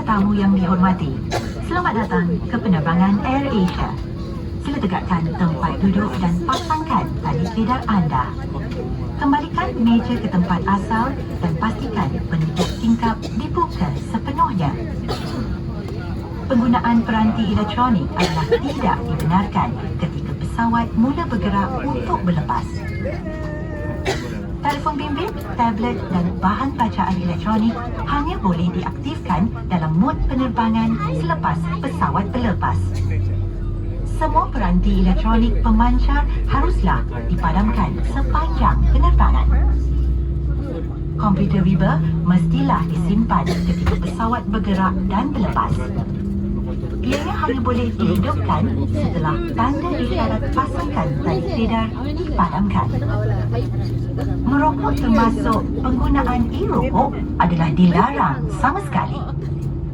tetamu yang dihormati, selamat datang ke penerbangan AirAsia. Sila tegakkan tempat duduk dan pasangkan tali sedar anda. Kembalikan meja ke tempat asal dan pastikan penutup tingkap dibuka sepenuhnya. Penggunaan peranti elektronik adalah tidak dibenarkan ketika pesawat mula bergerak untuk berlepas. Telefon bimbit, tablet dan bahan bacaan elektronik hanya boleh diaktifkan dalam mod penerbangan selepas pesawat berlepas. Semua peranti elektronik pemancar haruslah dipadamkan sepanjang penerbangan. Komputer riba mestilah disimpan ketika pesawat bergerak dan berlepas. Ianya hanya boleh dihidupkan setelah tanda isyarat pasangkan tali sedar dipadamkan. Merokok termasuk penggunaan e-rokok adalah dilarang sama sekali.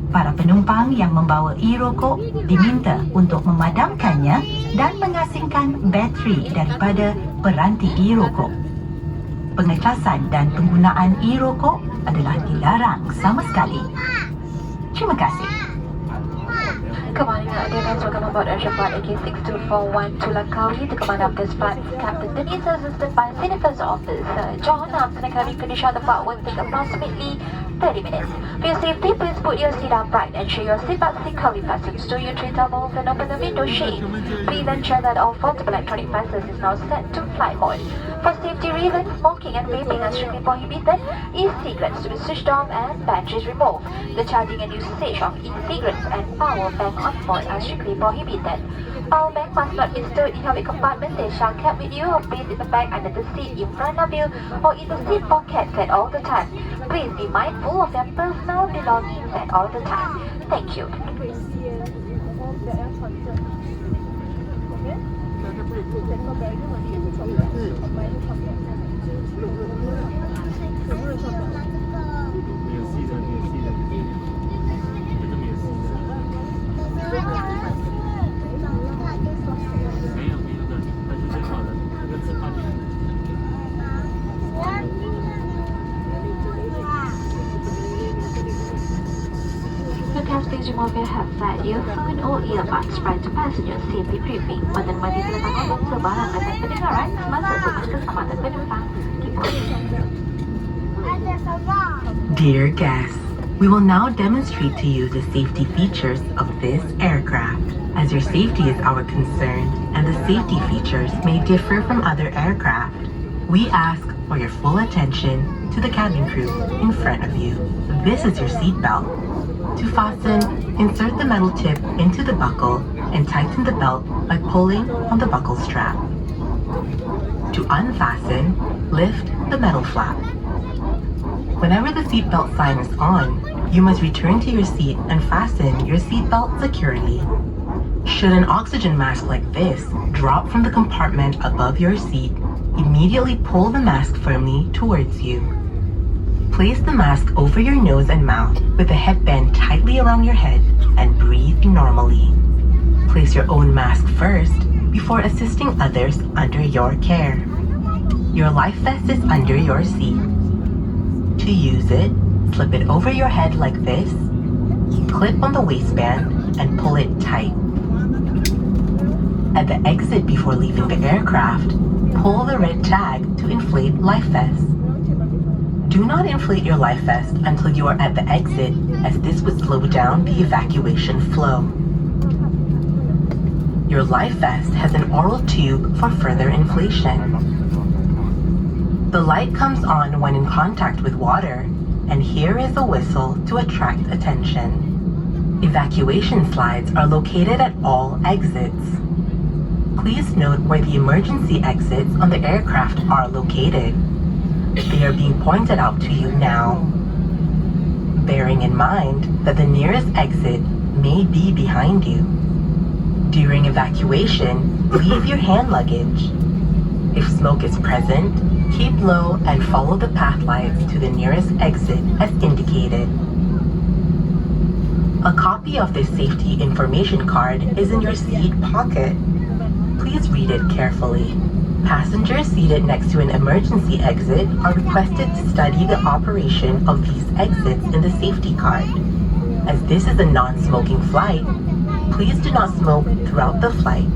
Para penumpang yang membawa e-rokok diminta untuk memadamkannya dan mengasingkan bateri daripada peranti e-rokok. Pengecasan dan penggunaan e-rokok adalah dilarang sama sekali. Terima kasih. Good morning, dear guys. Welcome aboard Airbus flight AK6241 to Langkawi. The commander of this flight is Captain Denise, assisted by Senior First Officer John. After the condition of the flight will take approximately 30 minutes. For your safety, please put your seat upright. Ensure your seatbelt securely fastened to your tray towels and open the window shade. Please ensure that all portable electronic devices is now set to flight mode. For safety reasons, smoking and vaping are strictly prohibited. E-cigarettes to be switched off and batteries removed. The charging and usage of e-cigarettes and power bank on board are strictly prohibited. Power bank must not be stored in your compartment. They shall kept with you or placed in the bag under the seat in front of you or in the seat pockets at all the time. Please be mindful of your personal belongings at all the time. Thank you. Please remove your headset, earphone or earbuds prior to passenger safety briefing. Pada mari silakan ngomong sebarang atas pendengaran semasa tugas keselamatan penumpang. Dear guests, we will now demonstrate to you the safety features of this aircraft. As your safety is our concern and the safety features may differ from other aircraft, we ask for your full attention to the cabin crew in front of you. This is your seat belt. To fasten, insert the metal tip into the buckle and tighten the belt by pulling on the buckle strap. To unfasten, lift the metal flap. Whenever the seatbelt sign is on, you must return to your seat and fasten your seatbelt securely. Should an oxygen mask like this drop from the compartment above your seat, immediately pull the mask firmly towards you. Place the mask over your nose and mouth with the headband tightly around your head and breathe normally. Place your own mask first before assisting others under your care. Your life vest is under your seat. To use it, slip it over your head like this, clip on the waistband and pull it tight. At the exit before leaving the aircraft, pull the red tag to inflate life vest. Do not inflate your life vest until you are at the exit, as this would slow down the evacuation flow. Your life vest has an oral tube for further inflation. The light comes on when in contact with water, and here is a whistle to attract attention. Evacuation slides are located at all exits. Please note where the emergency exits on the aircraft are located. They are being pointed out to you now. Bearing in mind that the nearest exit may be behind you. During evacuation, leave your hand luggage. If smoke is present, keep low and follow the path lights to the nearest exit as indicated. A copy of this safety information card is in your seat pocket. Please read it carefully. Passengers seated next to an emergency exit are requested to study the operation of these exits in the safety card. As this is a non-smoking flight, please do not smoke throughout the flight.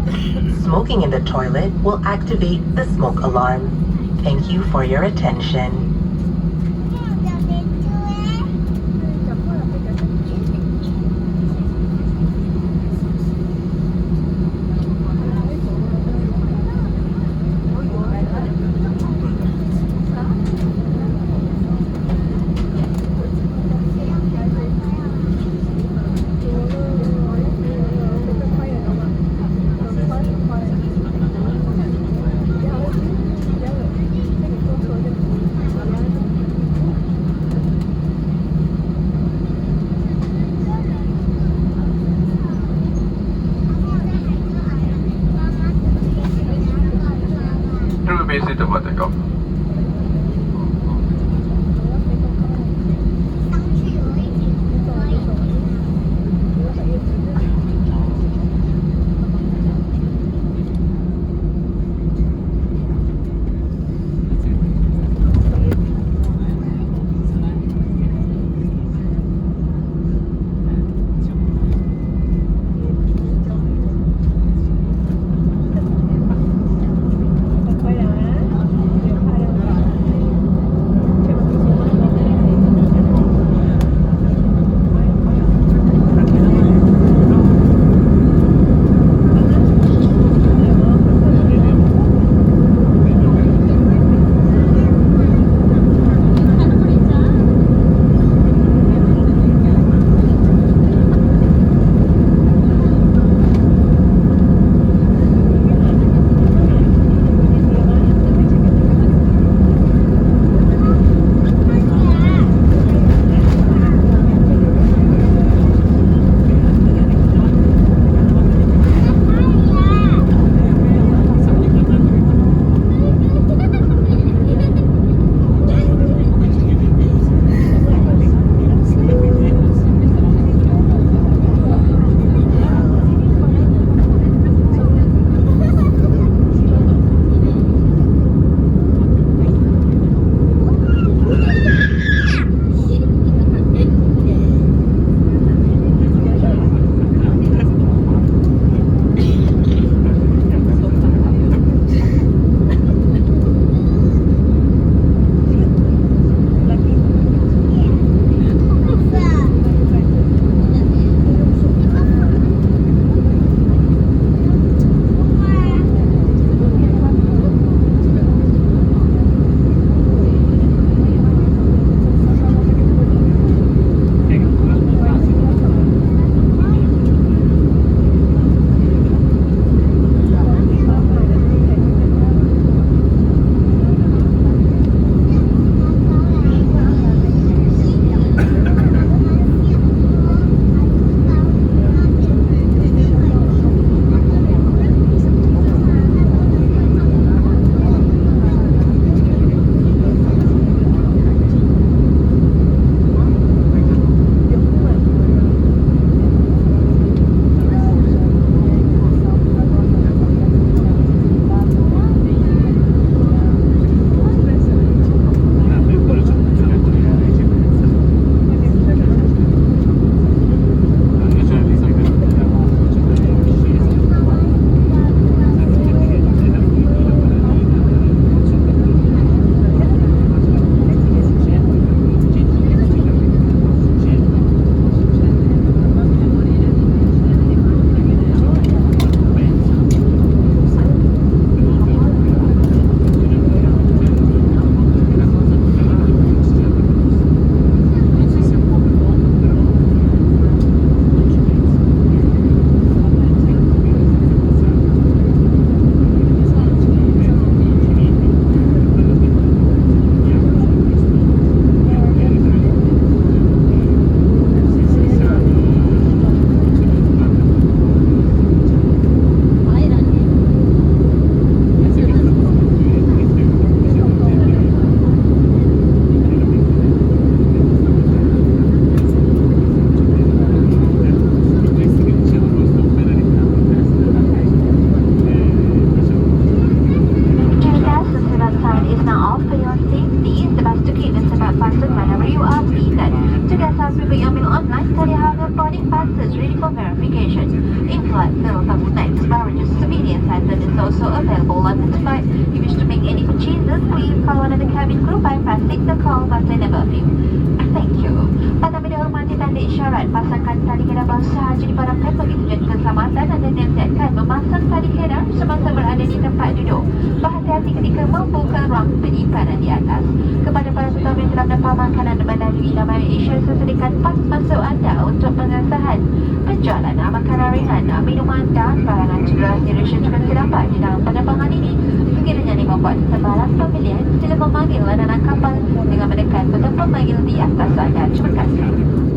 Smoking in the toilet will activate the smoke alarm. Thank you for your attention. Seated for takeoff. off for your safety, sebab to keep and sebab passes whenever you are seated. To get us with your meal online, study have your boarding passes ready for verification. In-flight bill from next beverages convenience center is also available on this flight. If you wish to make any purchases, please call one of the cabin crew by pressing the call button above you. Thank you. Pertama dihormati tanda isyarat pasangkan tali kena sahaja dipadamkan bagi tujuan keselamatan dan dinasihatkan memasang tali kena semasa berada di tempat duduk. Berhati-hati ketika membuka ruang penyimpanan di atas. Kepada para tetamu yang telah mendapat makanan melalui nama AirAsia, sesediakan pas masuk anda untuk pengesahan perjalanan makanan ringan, minuman dan barangan cedera AirAsia juga terdapat di dalam penerbangan ini. Sekiranya ini membuat sebarang pembelian, sila memanggil layanan kapal dengan menekan butang pemanggil di atas anda. Terima kasih.